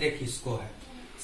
कहते किसको है।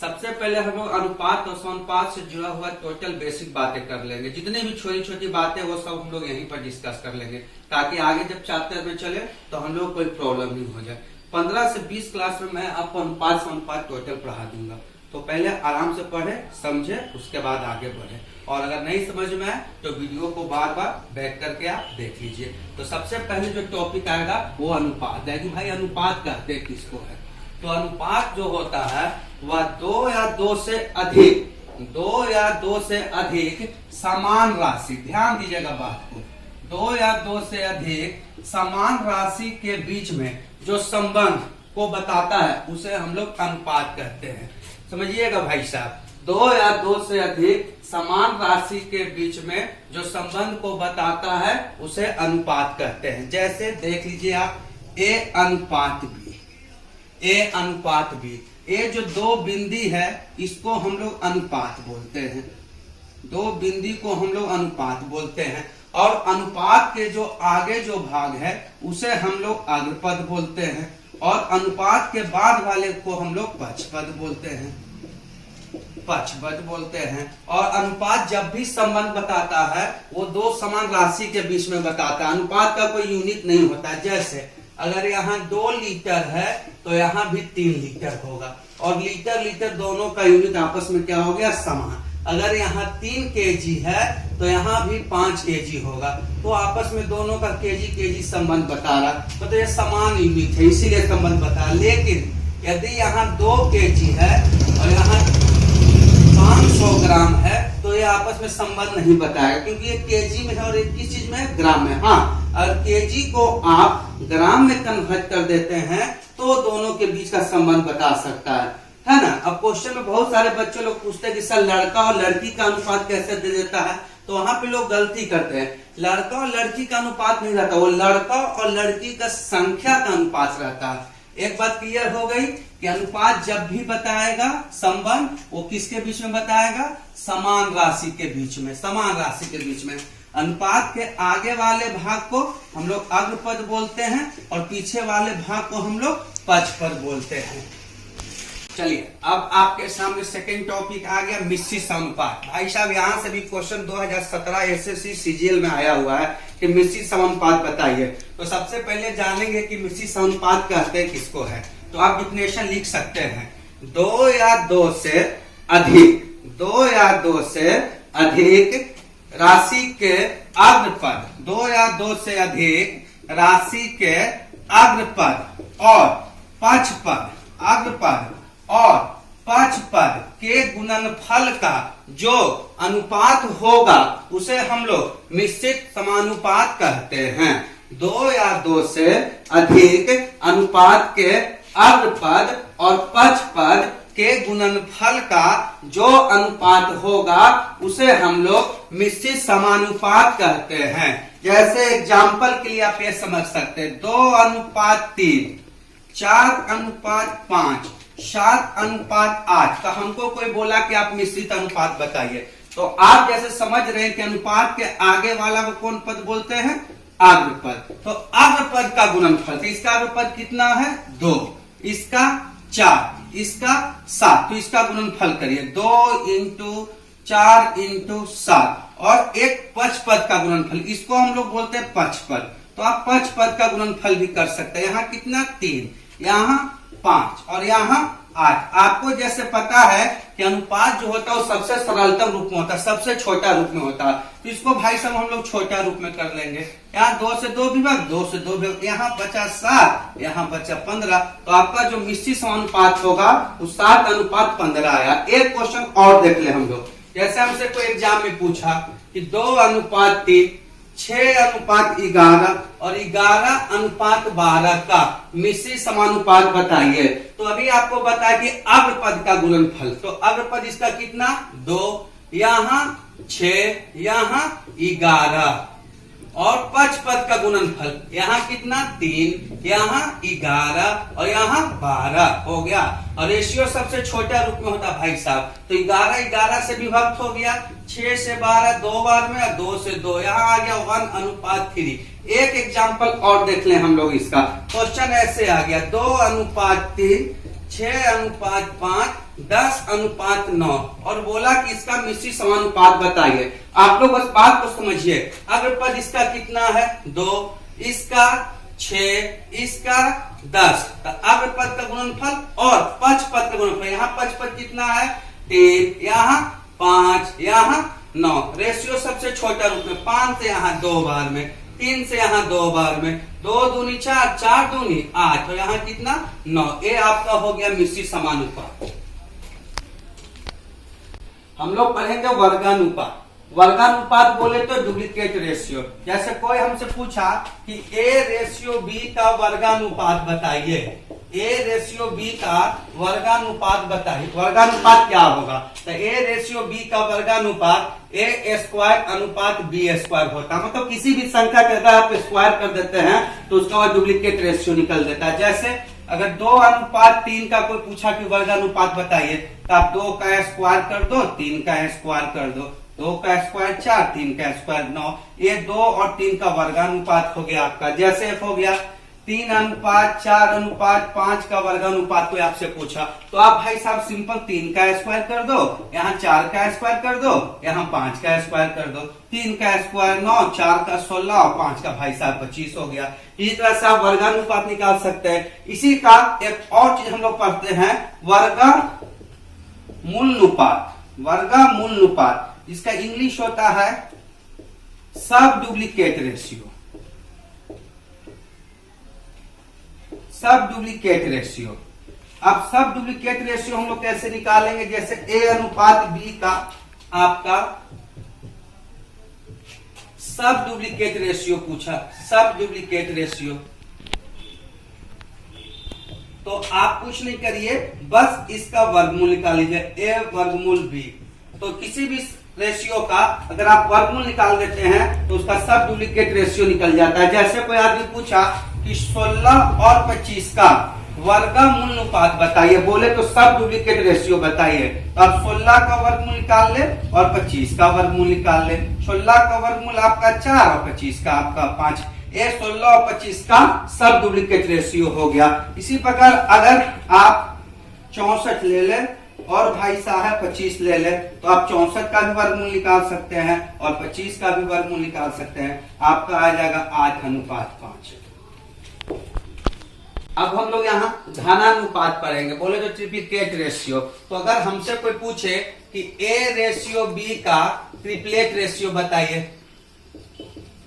सबसे पहले हम लोग अनुपात और समानुपात से जुड़ा हुआ टोटल बेसिक बातें कर लेंगे। जितनी भी छोटी छोटी बातें वो सब हम लोग यहीं पर डिस्कस कर लेंगे, ताकि आगे जब चैप्टर में चले तो हम लोग कोई प्रॉब्लम नहीं हो जाए। 15 से 20 क्लास में मैं आपको अनुपात समानुपात टोटल पढ़ा दूंगा, तो पहले आराम से पढ़े समझे, उसके बाद आगे बढ़े। और अगर नहीं समझ में आए तो वीडियो को बार बार बैक करके आप देख लीजिए। तो सबसे पहले जो टॉपिक आएगा वो अनुपात है कि भाई अनुपात कहते किसको है। तो अनुपात जो होता है वह 2 या 2 से अधिक समान राशि, ध्यान दीजिएगा बात को, 2 या 2 से अधिक समान राशि के बीच में जो संबंध को बताता है उसे हम लोग अनुपात कहते हैं। समझिएगा भाई साहब, 2 या 2 से अधिक समान राशि के बीच में जो संबंध को बताता है उसे अनुपात कहते हैं। जैसे देख लीजिए आप A अनुपात B, A अनुपात B, ये जो 2 बिंदी है इसको हम लोग अनुपात बोलते हैं। 2 बिंदी को हम लोग अनुपात बोलते हैं। और अनुपात के जो आगे जो भाग है उसे हम लोग अग्रपद बोलते हैं, और अनुपात के बाद वाले को हम लोग पक्षपद बोलते हैं, पक्षपद बोलते हैं। और अनुपात जब भी संबंध बताता है वो 2 समान राशि के बीच में बताता है। अनुपात का कोई यूनिट नहीं होता। जैसे अगर यहाँ 2 लीटर है तो यहाँ भी 3 लीटर होगा, और लीटर लीटर दोनों का यूनिट आपस में क्या हो गया, समान। अगर यहाँ 3 केजी है तो यहाँ भी 5 केजी होगा, तो आपस में दोनों का केजी संबंध बता रहा, तो ये समान यूनिट है इसीलिए संबंध बता। लेकिन यदि यहाँ 2 केजी है और यहाँ 500 ग्राम है तो ये आपस में संबंध नहीं बताएगा, क्योंकि ये केजी में है और एक किस चीज में, ग्राम में। हाँ, अगर केजी को आप ग्राम में कन्वर्ट कर देते हैं तो दोनों के बीच का संबंध बता सकता है ना। अब क्वेश्चन में बहुत सारे बच्चे लोग पूछते हैं कि सर लड़का और लड़की का अनुपात कैसे दे देता है, तो वहां पे लोग गलती करते हैं। लड़का और लड़की का अनुपात नहीं रहता, वो लड़का और लड़की का संख्या का अनुपात रहता है। एक बात क्लियर हो गई कि अनुपात जब भी बताएगा संबंध वो किसके बीच में बताएगा, समान राशि के बीच में, समान राशि के बीच में। अनुपात के आगे वाले भाग को हम लोग अग्रपद बोलते हैं और पीछे वाले भाग को हम लोग पक्षपद बोलते हैं। चलिए अब आपके सामने सेकंड टॉपिक आ गया, मिश्रित समानुपात। भाई साहब यहाँ से भी क्वेश्चन 2017 एसएससी सीजीएल में आया हुआ है कि मिश्रित समानुपात बताइए। तो सबसे पहले जानेंगे कि मिश्रित समानुपात कहते हैं किसको है। तो आप डिफिनेशन लिख सकते हैं, 2 या 2 से अधिक, 2 या 2 से अधिक राशि के अग्रपद, 2 या 2 से अधिक राशि के अग्रपद और पक्षपद, अग्रपद और पक्षपद के गुणनफल का जो अनुपात होगा उसे हम लोग मिश्रित समानुपात कहते हैं। 2 या 2 से अधिक अनुपात के अग्रपद और पक्षपद के गुणनफल का जो अनुपात होगा उसे हम लोग मिश्रित समानुपात कहते हैं। जैसे एग्जाम्पल के लिए आप ये समझ सकते हैं, 2:3, 4:5, 7:8 का हमको कोई बोला कि आप मिश्रित अनुपात बताइए, तो आप जैसे समझ रहे हैं कि अनुपात के आगे वाला को कौन पद बोलते हैं, अग्रपद। तो अग्रपद का गुणनफल, तो इसका अग्रपद कितना है, 2, इसका 4, इसका 7, तो इसका गुणनफल करिए, 2 × 4 × 7, और एक पक्षपद का गुणनफल, इसको हम लोग बोलते हैं पक्षपद। तो आप पक्षपद का गुणनफल भी कर सकते हैं। यहाँ कितना, 3, यहाँ 5 और यहाँ 8। आपको जैसे पता है कि अनुपात जो होता है वो सबसे सरलतम रूप में होता है, सबसे छोटा रूप में होता है, तो इसको भाई साहब हम लोग छोटा रूप में कर लेंगे। यहाँ 2 से 2 विभाग, 2 से 2 विभाग, यहाँ बचा 7, यहाँ बचा 15, तो आपका जो मिश्रित समानुपात होगा वो 7:15 आया। एक क्वेश्चन और देख ले हम लोग, जैसे हमसे कोई एग्जाम में पूछा कि 2:3, 6:11 और 11:12 का मिश्रित समानुपात बताइए। तो अभी आपको बताया कि अग्रपद का गुणनफल, तो अग्रपद इसका कितना, 2, यहाँ 6, यहाँ 11, और पक्षपद का गुणनफल यहाँ कितना, 3, यहाँ 11 और यहाँ 12 हो गया। और रेशियो सबसे छोटा रूप में होता भाई साहब, तो 11 से विभक्त हो गया, 6 से 12 2 बार में, 2 से 2, यहाँ आ गया 1:3। एक एग्जाम्पल और देख लें हम लोग, इसका क्वेश्चन ऐसे आ गया, 2:3, 6:5, 10:9 और बोला कि इसका मिश्रित समानुपात बताइए। आप लोग बस बात को समझिए। अग्रपद इसका कितना है 2, इसका 6, इसका 10, तो अग्रपद का गुणनफल और पक्षपद का गुणनफल। यहाँ पक्षपद कितना है 3, यहाँ 5, यहाँ 9। रेशियो सबसे छोटा रूप में 5 से यहाँ 2 बार में, 3 से यहाँ 2 बार में, 2 दूनी 4, 4 दूनी 8 और यहाँ कितना 9। ये आपका हो गया मिश्रित समानुपात। हम लोग पढ़ेंगे वर्गानुपात। वर्गानुपात बोले तो डुप्लीकेट रेशियो। जैसे कोई हमसे पूछा कि ए रेशियो बी का वर्गानुपात बताइए, ए रेशियो बी का वर्गानुपात बताइए। वर्गानुपात क्या होगा? तो ए रेशियो बी का वर्गानुपात ए स्क्वायर अनुपात बी स्क्वायर होता है। मतलब किसी भी संख्या का अगर आप स्क्वायर कर देते हैं तो उसका डुप्लीकेट रेशियो निकल देता है। जैसे अगर 2:3 का कोई पूछा कि वर्गानुपात बताइए, तो आप 2 का स्क्वायर कर दो, 3 का स्क्वायर कर दो, 2 का स्क्वायर 4, 3 का स्क्वायर 9। ये 2 और 3 का वर्गानुपात हो गया आपका। जैसे हो गया 3:4:5 का वर्गानुपात कोई आपसे पूछा, तो आप भाई साहब सिंपल 3 का स्क्वायर कर दो, यहाँ 4 का स्क्वायर कर दो, यहाँ 5 का स्क्वायर कर दो। 3 का स्क्वायर 9, 4 का 16 और 5 का भाई साहब 25 हो गया। इसी तरह से आप वर्गानुपात निकाल सकते हैं। इसी का एक और चीज हम लोग पढ़ते हैं वर्गमूलनुपात। वर्गमूलनुपात इसका इंग्लिश होता है सब डुप्लीकेट रेशियो। सब डुप्लीकेट रेशियो। अब सब डुप्लीकेट रेशियो हम लोग कैसे निकालेंगे? जैसे ए अनुपात बी का आपका सब डुप्लीकेट रेशियो पूछा, सब डुप्लीकेट रेशियो, तो आप कुछ नहीं करिए, बस इसका वर्गमूल निकाल लीजिए, ए वर्गमूल बी। तो किसी भी रेशियो का अगर आप वर्गमूल निकाल देते हैं तो उसका सब डुप्लीकेट रेशियो निकल जाता है। जैसे कोई आदमी पूछा कि 16 और 25 का वर्गमूलनुपात बताइए, बोले तो सब डुप्लीकेट रेशियो बताइए। तो आप 16 का वर्गमूल निकाल ले और 25 का वर्गमूल निकाल ले। 16 का वर्गमूल आपका 4 और 25 का आपका 5। ये 16 और 25 का सब डुप्लीकेट रेशियो हो गया। इसी प्रकार अगर आप 64 ले लें और भाई साहब 25 ले ले, तो आप 64 का भी वर्गमूल निकाल सकते हैं और 25 का भी वर्गमूल निकाल सकते हैं। आपका आ जाएगा 8:5। अब हम लोग यहाँ घनानुपात पढ़ेंगे। बोले तो ट्रिप्लिकेट रेशियो। तो अगर हमसे कोई पूछे कि ए रेशियो बी का ट्रिपलेट रेशियो बताइए,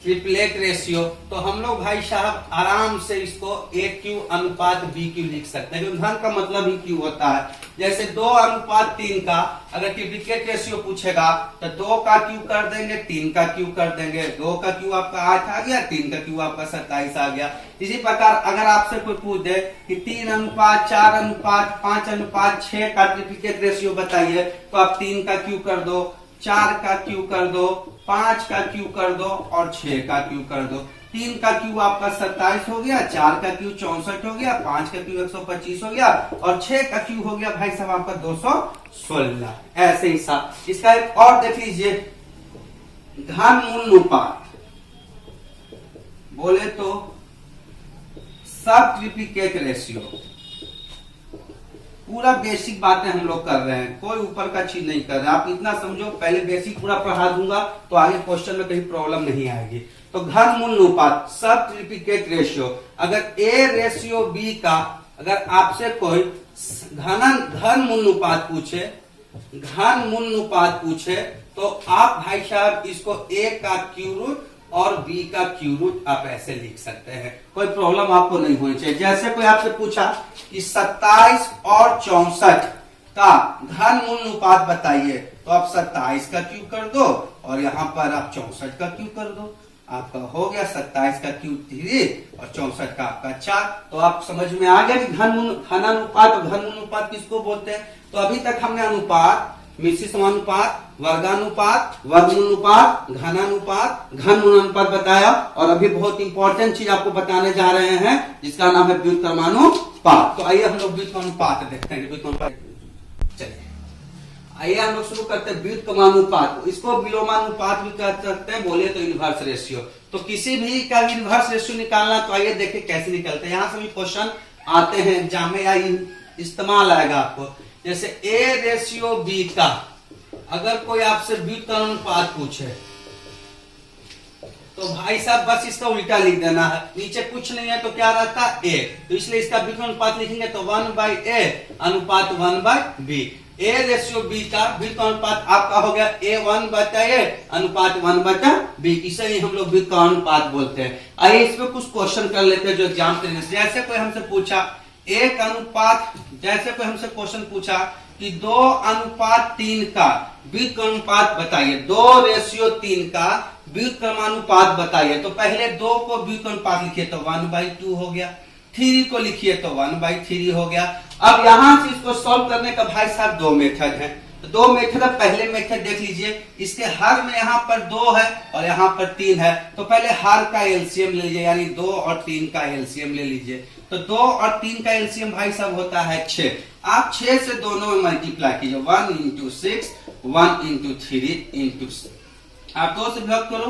ट्रिपलेट रेशियो, तो हम लोग भाई साहब आराम से इसको ए क्यू अनुपात बी क्यू लिख सकते हैं। धन का मतलब ही क्यू होता है। जैसे 2:3 का अगर ट्रिप्लिकेट रेशियो पूछेगा तो 2 का क्यू कर देंगे, 3 का क्यू कर देंगे। 2 का क्यू आपका 8 आ गया, 3 का क्यू आपका 27 आ गया। इसी प्रकार अगर आपसे कोई पूछ दे कि 3:4:5:6 का ट्रिप्लिकेट रेशियो बताइए, तो आप 3 का क्यू कर दो, 4 का क्यू कर दो, 5 का क्यू कर दो और 6 का क्यू कर दो। 3 का क्यू आपका 27 हो गया, 4 का क्यू 64 हो गया, 5 का क्यू 125 हो गया और 6 का क्यू हो गया भाई साहब आपका 216। ऐसे ही साहब इसका एक और देख लीजिए घनमूलनुपात। बोले तो सब ट्रिप्लिकेट रेशियो। पूरा बेसिक बातें हम लोग कर रहे हैं, कोई ऊपर का चीज नहीं कर रहे। आप इतना समझो, पहले बेसिक पूरा पढ़ा दूंगा तो आगे क्वेश्चन में कहीं प्रॉब्लम नहीं आएगी। तो घनमूलनुपात सब ट्रिप्लिकेट रेशियो। अगर ए रेशियो बी का अगर आपसे कोई घनमूलनुपात पूछे तो आप भाई साहब इसको ए का क्यू रूट और बी का क्यू रूट आप ऐसे लिख सकते हैं। कोई प्रॉब्लम आपको नहीं होनी चाहिए। जैसे कोई आपसे पूछा कि 27 और 64 का घनमूलनुपात बताइए, तो आप 27 का क्यू कर दो और यहाँ पर आप 64 का क्यू कर दो। आपका हो गया 27 का क्यू 3 और 64 का आपका 4। तो आप समझ में आ गया कि घनानुपात और घनमूलनुपात किसको बोलते हैं। तो अभी तक हमने अनुपात, मिश्रित समानुपात, वर्गानुपात, वर्गमूलनुपात, घनानुपात, घनमूलनुपात बताया। और अभी बहुत इंपॉर्टेंट चीज आपको बताने जा रहे हैं जिसका नाम है व्युत्क्रमानुपात। तो आइए हम लोग व्युत्क्रमानुपात देखते हैं। चलिए आइए हम लोग शुरू करते हैं व्युत्क्रमानुपात। इसको विलोमानुपात भी कह सकते हैं, बोले तो इनवर्स रेशियो। तो किसी भी का इनवर्स रेशियो निकालना, तो आइए देखिए कैसे निकलते हैं। यहाँ से भी क्वेश्चन आते हैं एग्जाम में या इस्तेमाल आएगा आपको। जैसे ए रेशियो बी का अगर कोई आपसे व्युत्क्रम अनुपात पूछे तो भाई साहब बस इसका उल्टा लिख देना है, नीचे कुछ नहीं है तो क्या रहता है ए, तो इसलिए इसका व्युत्क्रम अनुपात लिखेंगे तो 1/a अनुपात 1/b। ए रेशियो बी का व्युत्क्रम अनुपात आपका हो गया a 1/a अनुपात 1/b, इसे ही हम लोग व्युत्क्रम अनुपात बोलते हैं। आइए इस पे कुछ क्वेश्चन कर लेते हैं जो एग्जाम के लिए। जैसे कोई हमसे पूछा एक अनुपात, जैसे कोई हमसे क्वेश्चन पूछा कि 2:3 का व्युत्क्रम अनुपात बताइए, 2:3 का व्युत्क्रमानुपात बताइए, तो पहले 2 को व्युत्क्रम अनुपात लिखिए तो 1/2 हो गया, 3 को लिखिए तो 1/3 हो गया। अब यहां से इसको सॉल्व करने का भाई साहब 2 मेथड है, तो 2 मेथड है। पहले मेथड देख लीजिए, इसके हर में यहाँ पर 2 है और यहाँ पर 3 है, तो पहले हर का एलसीएम ले लीजिए, यानी 2 और 3 का एलसीएम ले लीजिए। तो 2 और 3 का एलसीएम भाई साहब होता है 6। आप 6 से दोनों में मल्टीप्लाई कीजिए, 1 × 6 1 × 3 आप 2 से विभाग करो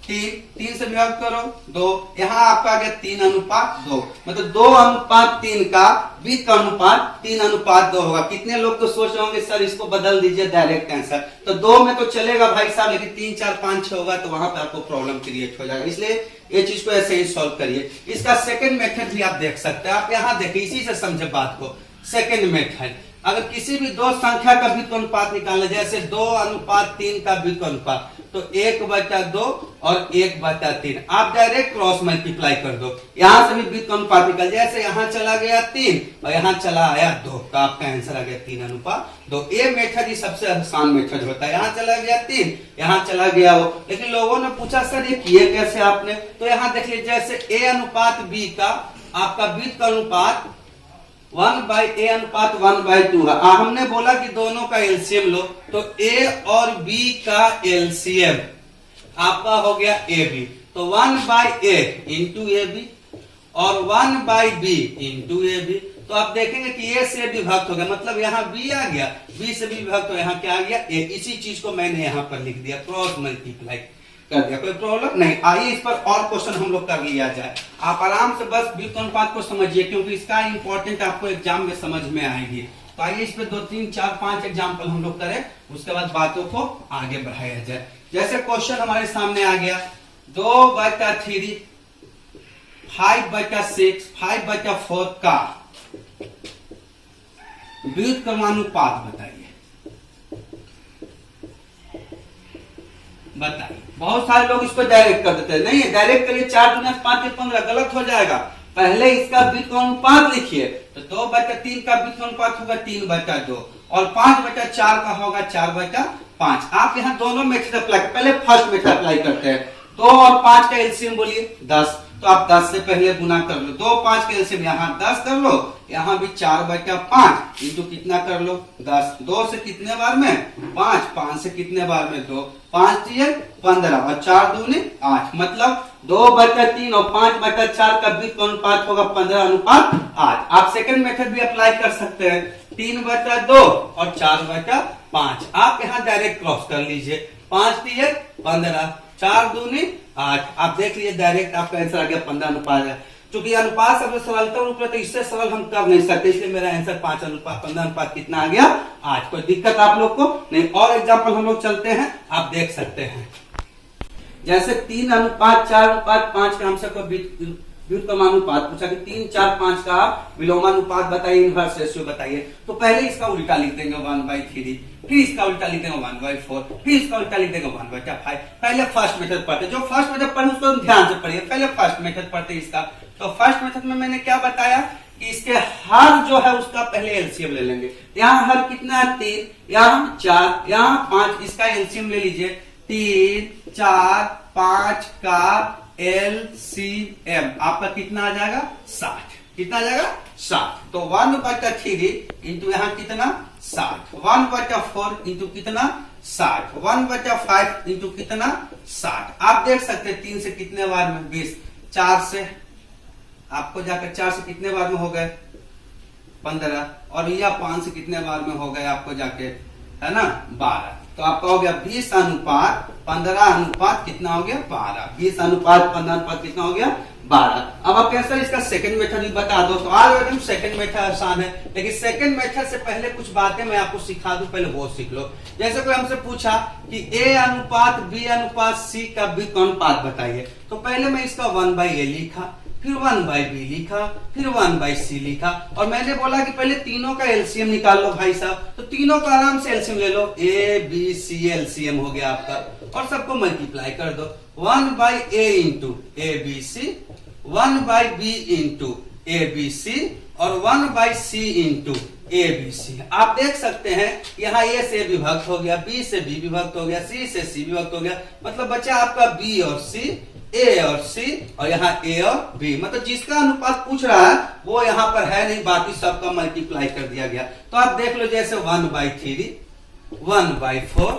3 से विभाग करो 2, यहाँ आपका आ गया 3:2, मतलब 2:3 का व्युत्क्रम अनुपात 3:2 होगा। कितने लोग तो सोच रहे होंगे सर इसको बदल दीजिए डायरेक्ट आंसर, तो 2 में तो चलेगा भाई साहब, लेकिन 3 4 5 6 होगा तो वहां पे आपको प्रॉब्लम क्रिएट हो जाएगा, इसलिए ये चीज को ऐसे ही सॉल्व करिए। इसका सेकंड मेथड भी आप देख सकते हैं, आप यहाँ देखिए, इसी से समझे बात को। सेकंड मेथड, अगर किसी भी दो संख्या का व्युत्क्रम अनुपात निकालना, जैसे 2:3 का व्युत्क्रम अनुपात, तो 1/2 और 1/3 आप डायरेक्ट क्रॉस मल्टीप्लाई कर दो, यहां से भी व्युत्क्रम अनुपात निकल, जैसे यहां चला गया 3 और यहां चला आया 2, तो आपका आंसर आ गया 3:2। ये मेथड ही सबसे आसान मेथड होता है, यहाँ चला गया 3 यहाँ चला गया वो। लेकिन लोगों ने पूछा सर ये किए कैसे आपने, तो यहाँ देख लीजिए, जैसे a अनुपात b का आपका व्युत्क्रम अनुपात 1/a अनुपात 1/2 है। हमने बोला कि दोनों का एलसीएम लो, तो a और b का एलसीएम आपका हो गया ab, तो 1/a इंटू ab और 1/b इंटू ab, तो आप देखेंगे कि a से विभक्त हो गया, मतलब यहाँ b आ गया, b से भी विभक्त, तो यहाँ क्या आ गया a। इसी चीज को मैंने यहाँ पर लिख दिया, क्रॉस मल्टीप्लाई कर दिया, कोई प्रॉब्लम नहीं। आइए इस पर और क्वेश्चन हम लोग कर लिया जाए, आप आराम से बस व्युत्क्रम अनुपात को समझिए, क्योंकि इसका इंपॉर्टेंट आपको एग्जाम में समझ में आएगी। तो आइए इस पे 2 3 4 5 एग्जाम्पल हम लोग करें, उसके बाद बातों को आगे बढ़ाया जाए। जैसे क्वेश्चन हमारे सामने आ गया 2/3 5/6 5/4 का व्युत्क्रमानुपात बताइए। बहुत सारे लोग इसको डायरेक्ट कर देते हैं, नहीं है डायरेक्ट करिए, 4 × 5 = 15, गलत हो जाएगा। पहले इसका व्युत्क्रम अनुपात लिखिए, तो 2/3 का व्युत्क्रम अनुपात होगा 3/2 और 5/4 का होगा 4/5। आप यहाँ दोनों मेथड अप्लाई, पहले फर्स्ट मेथड अप्लाई करते हैं। 2 और 5 का एलसीएम बोलिए 10, तो आप 10 से पहले गुना कर लो, 2 5 का एलसीएम यहाँ 10 कर लो, यहाँ भी 4/5 इंटू कितना कर लो 10, 2 से कितने बार में 5, 5 से कितने बार में 2, 5 × 15 और 4 दूनी 8, मतलब 2/3 और 5/4 का व्युत्क्रम अनुपात होगा 15:8। आप सेकंड मेथड भी अप्लाई कर सकते हैं, 3/2 और 4/5। आप यहाँ डायरेक्ट क्रॉस कर लीजिए, 5 × 15 4 दूनी 8, आप देख लीजिए डायरेक्ट आपका आंसर आ गया 15:8 है। चूंकि अनुपात सबसे सरलतम रूप है, तो इससे सरल हम कर नहीं सकते, इसलिए मेरा आंसर 15:15 कितना आ गया 8। कोई दिक्कत आप लोग को नहीं। और एग्जांपल हम लोग चलते हैं, आप देख सकते हैं, जैसे 3:4:5 का हमसे कोई व्युत्क्रमानुपात पूछा कि 3 4 5 का विलोमानुपात बताइए, इनवर्स रेशियो बताइए, तो पहले इसका उल्टा लिख देंगे 1/3, फिर इसका उल्टा लिख देंगे 1/4, फिर इसका उल्टा लिख देंगे 1/5। पहले फर्स्ट मेथड पढ़ते, जो फर्स्ट मेथड पढ़े उसको ध्यान से पढ़िए, पहले फर्स्ट मेथड पढ़ते इसका। तो फर्स्ट मेथड में मैंने क्या बताया कि इसके हर जो है उसका पहले एलसीएम ले लेंगे। यहाँ हर कितना है 3, यहाँ 4, यहाँ 5, इसका एलसीएम ले लीजिए, 3 4 5 का एलसीएम आपका कितना आ जाएगा 60, कितना आ जाएगा 60। तो 1/3 इंटू यहाँ कितना 60, 1/4 इंटू कितना 60, 1/5 इंटू कितना 60। आप देख सकते हैं 3 से कितने बार में 20, 4 से आपको जाकर 4 से कितने बार में हो गए 15, और यह 5 से कितने बार में हो गए आपको जाके है ना 12। तो आपका हो गया 20 अनुपात 15 अनुपात कितना हो गया 12। 20 अनुपात 15 अनुपात कितना हो गया 12। अब आप कहें सर इसका सेकंड मेथड भी बता दो, तो ऑलरेडी सेकंड मेथड आसान है, लेकिन सेकंड मेथड से पहले कुछ बातें मैं आपको सिखा दूं, पहले वो सीख लो। जैसे कोई हमसे पूछा कि A अनुपात B अनुपात C का बीक अनुपात बताइए, तो पहले मैं इसका 1/A लिखा, फिर 1/B लिखा, फिर 1/C लिखा, और मैंने बोला कि पहले तीनों का एलसीएम निकाल लो भाई साहब। तो तीनों का आराम से एलसीएम ले लो, A B C एलसीएम हो गया आपका, और सबको मल्टीप्लाई कर दो। 1/A into ABC, 1/B into ABC और 1/C इंटू ABC। आप देख सकते हैं यहाँ A से विभक्त हो गया, B से B विभक्त हो गया, C से C विभक्त हो गया, मतलब बचा आपका B और C, A और C, और यहाँ A और B। मतलब जिसका अनुपात पूछ रहा है वो यहाँ पर है नहीं, बाकी सबका मल्टीप्लाई कर दिया गया। तो आप देख लो जैसे 1/3, 1/4,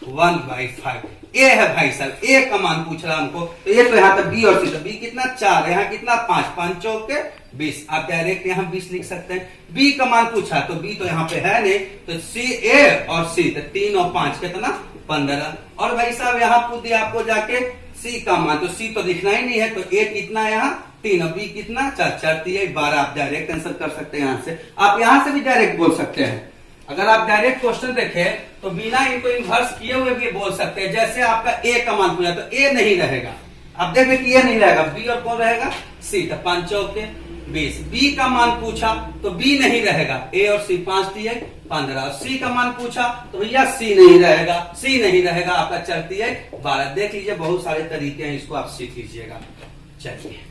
1/5, A है भाई साहब, A का मान पूछ रहा हमको, तो ये तो यहाँ पे B और C, तो B कितना 4, यहाँ कितना 5, 5 चौके 20। आप डायरेक्ट यहाँ 20 लिख सकते हैं। B का मान पूछा तो B तो यहाँ पे है नहीं, तो C, A और C, तो 3 और 5 कितना 15। और भाई साहब यहाँ पूछ दिया आपको जाके C का मान, तो C तो दिखना ही नहीं है, तो A कितना यहाँ 3 और B कितना 4, 4 3 12। आप डायरेक्ट आंसर कर सकते हैं यहाँ से। आप यहाँ से भी डायरेक्ट बोल सकते हैं। अगर आप डायरेक्ट क्वेश्चन देखें तो बिना इनको इन्वर्स किए हुए भी बोल सकते हैं। जैसे आपका A का मान पूछा तो A नहीं रहेगा, आप देखें कि A नहीं रहेगा, B और कौन रहेगा C, तो 5 चौके 20। B का मान पूछा तो B नहीं रहेगा, A और C 5 दिए 15, और C का मान पूछा तो भैया C नहीं रहेगा, C नहीं रहेगा, आपका चलती है 12। देख लीजिए बहुत सारे तरीके हैं, इसको आप सीख लीजिएगा। चलिए।